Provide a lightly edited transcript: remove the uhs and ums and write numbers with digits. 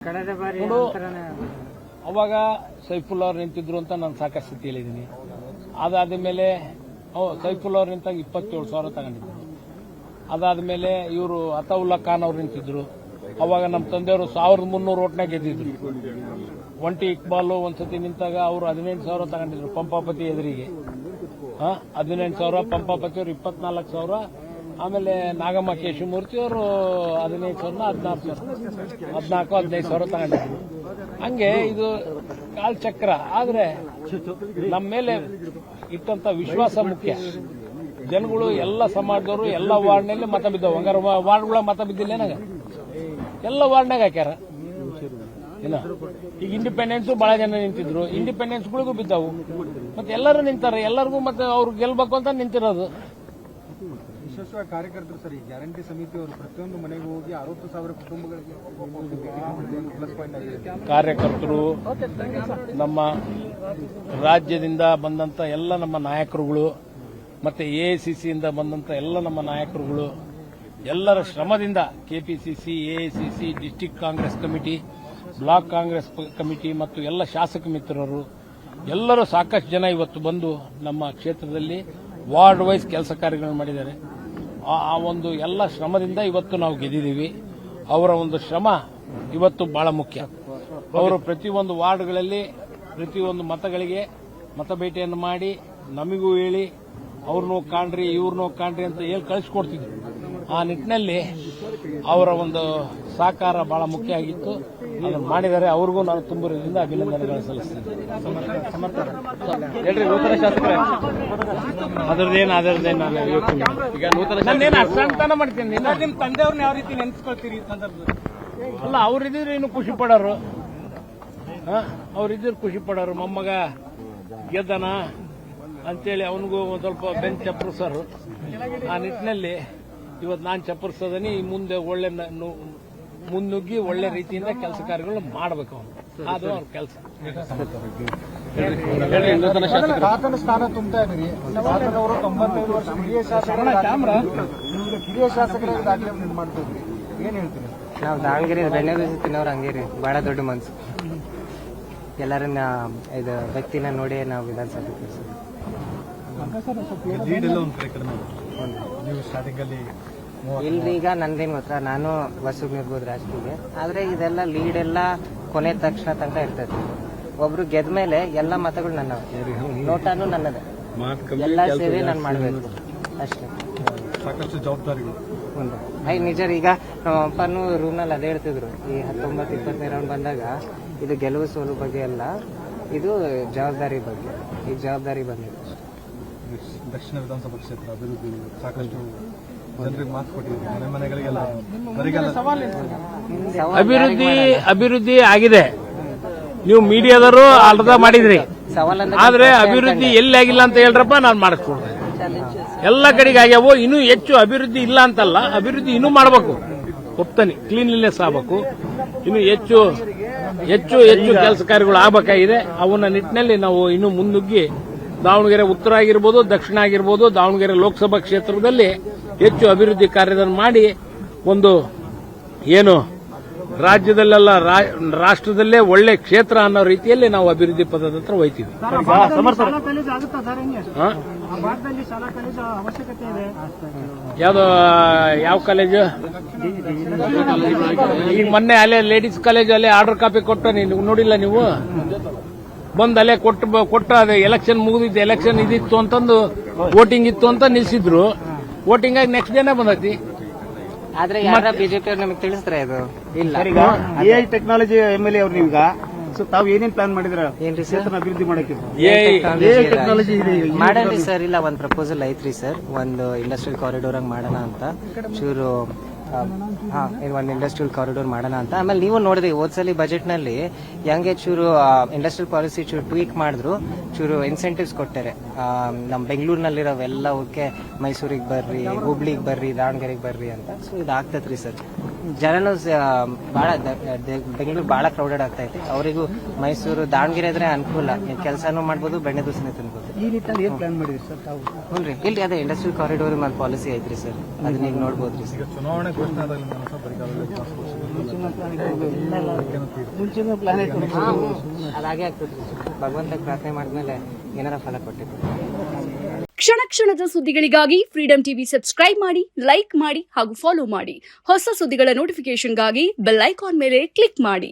ಕಳೆದ ಬಾರಿ ಅವಾಗ ಸೈಫುಲ್ ಅವ್ರು ನಿಂತಿದ್ರು ಅಂತ ನಾನು ಸಾಕಷ್ಟು ಸ್ಥಿತಿಯಲ್ಲಿ ಇದ್ದೀನಿ. ಅದಾದ ಮೇಲೆ ಸೈಫುಲ್ ಅವ್ರು ನಿಂತಾಗ 27,000 ತಗೊಂಡಿದ್ರು. ಅದಾದ ಮೇಲೆ ಇವರು ಅತಾವುಲ್ಲಾ ಖಾನ್ ಅವ್ರು ನಿಂತಿದ್ರು. ಅವಾಗ ನಮ್ಮ ತಂದೆಯವರು 1300 ಓಟ್ನಾಗ ಗೆದ್ದಿದ್ರು. ಒಂಟಿ ಇಕ್ಬಾಲ್ ಒಂದ್ಸತಿ ನಿಂತಾಗ ಅವರು 18,000 ತಗೊಂಡಿದ್ರು ಪಂಪಾಪತಿ ಎದುರಿಗೆ. 18,000, ಪಂಪಾಪತಿ ಅವರು 24,000. ಆಮೇಲೆ ನಾಗಮ್ಮ ಕೇಶವಮೂರ್ತಿ ಅವರು 15,000, 15,000 ತಗೊಂಡಿದ್ರು. ಹಂಗೆ ಇದು ಕಾಲ್ಚಕ್ರ. ಆದ್ರೆ ನಮ್ಮ ಮೇಲೆ ಇಟ್ಟಂತ ವಿಶ್ವಾಸ ಮುಖ್ಯ. ಜನಗಳು ಎಲ್ಲ ಸಮಾಜದವರು ಎಲ್ಲ ವಾರ್ಡ್ನಲ್ಲಿ ಮತ ಬಿದ್ದವು. ಹಂಗಾರೆ ವಾರ್ಡ್ಗಳ ಮತ ಬಿದ್ದಿಲ್ಲ ಏನಾಗ? ಎಲ್ಲ ವಾರ್ಡ್ನಾಗ ಹಾಕ್ಯಾರ. ಇಲ್ಲ ಈಗ ಇಂಡಿಪೆಂಡೆನ್ಸ್ ಬಹಳ ಜನ ನಿಂತಿದ್ರು. ಇಂಡಿಪೆಂಡೆನ್ಸ್ಗಳಿಗೂ ಬಿದ್ದವು. ಮತ್ತೆ ಎಲ್ಲರೂ ನಿಂತಾರೆ. ಎಲ್ಲರಿಗೂ ಮತ್ತೆ ಅವ್ರು ಗೆಲ್ಬೇಕು ಅಂತ ನಿಂತಿರೋದು. ವಿಶೇಷವಾಗಿ ಕಾರ್ಯಕರ್ತರು ಸರ್, ಈ ಗ್ಯಾರಂಟಿ ಸಮಿತಿಯವರು ಪ್ರತಿಯೊಂದು ಮನೆಗೂ ಹೋಗಿ 60,000 ಕುಟುಂಬಗಳಿಗೆ ಪ್ಲಸ್ ಪಾಯಿಂಟ್ ಆಗಿದೆ. ಕಾರ್ಯಕರ್ತರು, ನಮ್ಮ ರಾಜ್ಯದಿಂದ ಬಂದಂತ ಎಲ್ಲ ನಮ್ಮ ನಾಯಕರುಗಳು, ಮತ್ತೆ ಎಐಸಿಸಿಯಿಂದ ಬಂದಂತ ಎಲ್ಲ ನಮ್ಮ ನಾಯಕರುಗಳು, ಎಲ್ಲರ ಶ್ರಮದಿಂದ KPCC, AICC, district Congress committee, block Congress committee ಮತ್ತು ಎಲ್ಲ ಶಾಸಕ ಮಿತ್ರರು ಎಲ್ಲರೂ ಸಾಕಷ್ಟು ಜನ ಇವತ್ತು ಬಂದು ನಮ್ಮ ಕ್ಷೇತ್ರದಲ್ಲಿ ವಾರ್ಡ್ ವೈಸ್ ಕೆಲಸ ಕಾರ್ಯಗಳನ್ನು ಮಾಡಿದ್ದಾರೆ. ಆ ಒಂದು ಎಲ್ಲ ಶ್ರಮದಿಂದ ಇವತ್ತು ನಾವು ಗೆದ್ದಿದ್ದೀವಿ. ಅವರ ಒಂದು ಶ್ರಮ ಇವತ್ತು ಬಹಳ ಮುಖ್ಯ. ಅವರು ಪ್ರತಿಯೊಂದು ವಾರ್ಡ್ಗಳಲ್ಲಿ ಪ್ರತಿಯೊಂದು ಮತಗಳಿಗೆ ಮತ ಭೇಟಿಯನ್ನು ಮಾಡಿ ನಮಗೂ ಹೇಳಿ ಅವ್ರನ್ನೂ ಕಾಣ್ರಿ ಇವ್ರನ್ನೂ ಕಾಣ್ರಿ ಅಂತ ಹೇಳಿ ಕಳಿಸ್ಕೊಡ್ತಿದ್ರು. ಆ ನಿಟ್ಟಿನಲ್ಲಿ ಅವರ ಒಂದು ಸಹಕಾರ ಬಹಳ ಮುಖ್ಯ ಆಗಿತ್ತು. ಅದನ್ನು ಮಾಡಿದರೆ ಅವ್ರಿಗೂ ನಾನು ತುಂಬ ಹೃದಯದಿಂದ ಅಭಿನಂದನೆಗಳನ್ನು ಸಲ್ಲಿಸ್ತೇನೆ. ಹೇಳ್ರಿ ನೂತನ ಶಾಸಕರೇ, ಅದರದ್ದೇನು ನಾನು ಈಗ ನೂತನ ಅಸಂತಾನ ಮಾಡ್ತೀನಿ. ನಿಮ್ಮ ತಂದೆಯವ್ರನ್ನ ಯಾವ ರೀತಿ ನೆನೆಸ್ಕೊಳ್ತೀರಿ ಈ ಸಂದರ್ಭದಲ್ಲಿ? ಅಲ್ಲ, ಅವ್ರಿದ್ರೆ ಇನ್ನು ಖುಷಿ ಪಡೋರು. ಅವ್ರಿದ್ರೆ ಖುಷಿ ಪಡೋರು. ಮೊಮ್ಮಗ ಗೆದ್ದನ ಅಂತೇಳಿ ಅವನಿಗೂ ಒಂದು ಸ್ವಲ್ಪ ಬೆಂಚ್ ಚಪ್ಪರಿಸೋರು. ಆ ನಿಟ್ಟಿನಲ್ಲಿ ಇವತ್ತು ನಾನು ಚಪ್ಪರಿಸೋದನಿ. ಮುಂದೆ ಒಳ್ಳೆ ಮುನ್ನುಗ್ಗಿ ಒಳ್ಳೆ ರೀತಿಯಿಂದ ಕೆಲಸ ಕಾರ್ಯಗಳು ಮಾಡಬೇಕು. ಅದು ಅವ್ರ ಕೆಲಸ. ಆತನ ಸ್ಥಾನ ತುಂಬ್ತಾ ಇದ್ರಿ. ಆತನವರು 95 ವರ್ಷ ಹಿರಿಯ ಶಾಸಕರಾಗಿ ದಾಖಲೆ ಮಾಡ್ತಿದ್ರಿ. ಏನ್ ಹೇಳ್ತೀರಿ? ನಾವು ದಾವಣಗೆರೆ ಬೆಣ್ಣೆ ತಿನ್ನೋರು ಹಂಗೇರಿ. ಬಹಳ ದೊಡ್ಡ ಮನ್ಸು. ಎಲ್ಲರನ್ನ ಇದು ವ್ಯಕ್ತಿನ ನೋಡಿ ನಾವು ವಿಧಾನಸಭೆ ಇಲ್ರಿ. ಈಗ ನಂದೇನು ಗೊತ್ತಾ, ನಾನು ಬಸ್ಸಿಗೆ ನಿರ್ಬೋದು ರಾಜಕೀಯ. ಆದ್ರೆ ಇದೆಲ್ಲ ಲೀಡ್ ಎಲ್ಲ ಕೊನೆ ತಕ್ಷಣ ತನಕ ಇರ್ತದೆ. ಒಬ್ರು ಗೆದ್ದ ಮೇಲೆ ಎಲ್ಲ ಮತಗಳು ನನ್ನ, ನೋಟಾನು ನನ್ನದೇ, ಎಲ್ಲ ಸೇರಿ ನಾನು ಮಾಡಬೇಕು ಅಷ್ಟೇ. ಸಾಕಷ್ಟು ಜವಾಬ್ದಾರಿಗಳು. ನಿಜ. ಈಗ ನಮ್ಮ ಅಪ್ಪನೂ ರೂಮ್ನಲ್ಲಿ ಅದೇ ಹೇಳ್ತಿದ್ರು. ಈ 19-20ನೇ ರೌಂಡ್ ಬಂದಾಗ ಇದು ಗೆಲುವು ಸೋಲು ಬಗ್ಗೆ ಅಲ್ಲ, ಇದು ಜವಾಬ್ದಾರಿ ಬಗ್ಗೆ. ಈ ಜವಾಬ್ದಾರಿ ಬಂದಿದೆ. ದಕ್ಷಿಣ ವಿಧಾನಸಭಾ ಕ್ಷೇತ್ರ ಅಭಿವೃದ್ಧಿ ಸಾಕಷ್ಟು ಜನರಿಗೆ ಮಾತು ಕೊಟ್ಟಿದ್ದೀವಿ. ಮನೆ ಮನೆಗಳಿಗೆಲ್ಲ ಅಭಿವೃದ್ಧಿ ಆಗಿದೆ. ನೀವು ಮೀಡಿಯಾದವರು ಅರ್ಧ ಮಾಡಿದ್ರಿ. ಆದ್ರೆ ಅಭಿವೃದ್ಧಿ ಎಲ್ಲಿ ಆಗಿಲ್ಲ ಅಂತ ಹೇಳ್ರಪ್ಪ, ನಾನು ಮಾಡಿಸ್ಕೊಡ್ತೇನೆ. ಎಲ್ಲ ಕಡೆಗೆ ಆಗ್ಯಾವೋ. ಇನ್ನೂ ಹೆಚ್ಚು ಅಭಿವೃದ್ಧಿ ಇಲ್ಲ ಅಂತಲ್ಲ, ಅಭಿವೃದ್ಧಿ ಇನ್ನೂ ಮಾಡಬೇಕು. ಒಪ್ತಾನೆ, ಕ್ಲೀನ್ಲಿನೆಸ್ ಆಗಬೇಕು. ಇನ್ನು ಹೆಚ್ಚು ಕೆಲಸ ಕಾರ್ಯಗಳು ಆಗಬೇಕಾಗಿದೆ. ಅವನ ನಿಟ್ಟಿನಲ್ಲಿ ನಾವು ಇನ್ನೂ ಮುನ್ನುಗ್ಗಿ ದಾವಣಗೆರೆ ಉತ್ತರ ಆಗಿರ್ಬೋದು, ದಕ್ಷಿಣ ಆಗಿರ್ಬೋದು, ದಾವಣಗೆರೆ ಲೋಕಸಭಾ ಕ್ಷೇತ್ರದಲ್ಲಿ ಹೆಚ್ಚು ಅಭಿವೃದ್ಧಿ ಕಾರ್ಯವನ್ನು ಮಾಡಿ ಒಂದು ಏನು ರಾಜ್ಯದಲ್ಲೆಲ್ಲ ರಾಷ್ಟ್ರದಲ್ಲೇ ಒಳ್ಳೆ ಕ್ಷೇತ್ರ ಅನ್ನೋ ರೀತಿಯಲ್ಲಿ ನಾವು ಅಭಿವೃದ್ಧಿ ಪದದ ಹತ್ರ ಹೋಯ್ತೀವಿ. ಯಾವ ಕಾಲೇಜು? ಈಗ ಮೊನ್ನೆ ಅಲ್ಲೇ ಲೇಡೀಸ್ ಕಾಲೇಜು ಅಲ್ಲೇ ಆರ್ಡರ್ ಕಾಪಿ ಕೊಟ್ಟು ನೀವು ನೋಡಿಲ್ಲ? ನೀವು ಬಂದ್ ಅಲ್ಲೇ ಕೊಟ್ಟು ಅದೇ ಎಲೆಕ್ಷನ್ ಮುಗಿದಿತ್ತು, ಎಲೆಕ್ಷನ್ ಇದಿತ್ತು ಅಂತಂದು ವೋಟಿಂಗ್ ಇತ್ತು ಅಂತ ನಿಲ್ಸಿದ್ರು. ವೋಟಿಂಗ್ ಆಗಿ ನೆಕ್ಸ್ಟ್ ಡೇನೇ ಬಂದೈತಿ. ಆದ್ರೆ ಬಿಜೆಪಿ ಅವ್ರು ನಮಗೆ ತಿಳಿಸ್ತಾರೆ ಇದು ಇಲ್ಲ. ಎಐ ಟೆಕ್ನಾಲಜಿ MLA ಅವ್ರು ನೀವೀಗ ತಾವು ಏನೇನ್ ಪ್ಲಾನ್ ಮಾಡಿದ್ರ ಅಭಿವೃದ್ಧಿ ಮಾಡಕ್ಕೆ? ಟೆಕ್ನಾಲಜಿ ಮಾಡೇನ್ರಿ ಸರ್. ಇಲ್ಲ, ಒಂದ್ ಪ್ರಪೋಸಲ್ ಐತ್ರಿ ಸರ್. ಒಂದು ಇಂಡಸ್ಟ್ರಿಯಲ್ ಕಾರಿಡೋರ್ ಹಂಗ್ ಮಾಡೋಣ ಅಂತ ಚೂರು. ಒಂದು ಇಂಡಸ್ಟ್ರಿಯಲ್ ಕಾರಿಡೋರ್ ಮಾಡೋಣ ಅಂತ. ಆಮೇಲೆ ನೀವು ನೋಡಿದ್ರಿ ಹೋದ್ಸಲಿ ಬಜೆಟ್ ನಲ್ಲಿ ಹೆಂಗೆ ಚೂರು ಇಂಡಸ್ಟ್ರಿಯಲ್ ಪಾಲಿಸಿ ಚೂರು ಟ್ವೀಕ್ ಮಾಡಿದ್ರು. ಚೂರು ಇನ್ಸೆಂಟಿವ್ಸ್ ಕೊಟ್ಟಾರೆ. ನಮ್ಮ ಬೆಂಗಳೂರಿನಲ್ಲಿರೋವೆಲ್ಲ ಓಕೆ, ಮೈಸೂರಿಗೆ ಬರ್ರಿ, ಹುಬ್ಳಿಗೆ ಬರ್ರಿ, ದಾವಣಗೆರೆಗೆ ಬರ್ರಿ ಅಂತ. ಸೊ ಇದಾಗ್ತೈತ್ರಿ ಸರ್. ಜನನು ಬಹಳ ಬೆಂಗಳೂರು ಬಹಳ ಕ್ರೌಡೆಡ್ ಆಗ್ತೈತಿ. ಅವರಿಗೂ ಮೈಸೂರು, ದಾವಣಗೆರೆ ಆದ್ರೆ ಅನುಕೂಲ. ಕೆಲಸನೂ ಮಾಡ್ಬೋದು, ಬೆಣ್ಣೆ ದೋಸೆನೇ ತಿನ್ಬೋದು. ಈ ನಿಟ್ಟಿನಲ್ಲಿ ಏನ್ ಪ್ಲಾನ್ ಮಾಡಿದ್ರಿ ಸರ್ ತಾವು? ಹ್ಞೂ, ಇಲ್ಲಿ ಅದೇ ಇಂಡಸ್ಟ್ರಿಯಲ್ ಕಾರಿಡೋರ್ ಪಾಲಿಸಿ ಐತ್ರಿ ಸರ್. ಅದನ್ನ ಈಗ ನೋಡ್ಬೋದ್ರಿ ಸರ್. ಚುನಾವಣೆ ಘೋಷಣೆ ಆದಾಗ ಅದಾಗೆ ಆಗ್ತದೆ. ಭಗವಂತ ಪ್ರಾರ್ಥನೆ ಮಾಡಿದ್ಮೇಲೆ ಏನಾರ ಫಲ ಕೊಟ್ಟಿದ್ದು. ಕ್ಷಣ ಕ್ಷಣದ ಸುದ್ದಿಗಳಿಗಾಗಿ ಫ್ರೀಡಂ ಟಿವಿ ಸಬ್ಸ್ಕ್ರೈಬ್ ಮಾಡಿ, ಲೈಕ್ ಮಾಡಿ ಹಾಗೂ ಫಾಲೋ ಮಾಡಿ. ಹೊಸ ಸುದ್ದಿಗಳ ನೋಟಿಫಿಕೇಶನ್ಗಾಗಿ ಬೆಲ್ ಐಕಾನ್ ಮೇಲೆ ಕ್ಲಿಕ್ ಮಾಡಿ.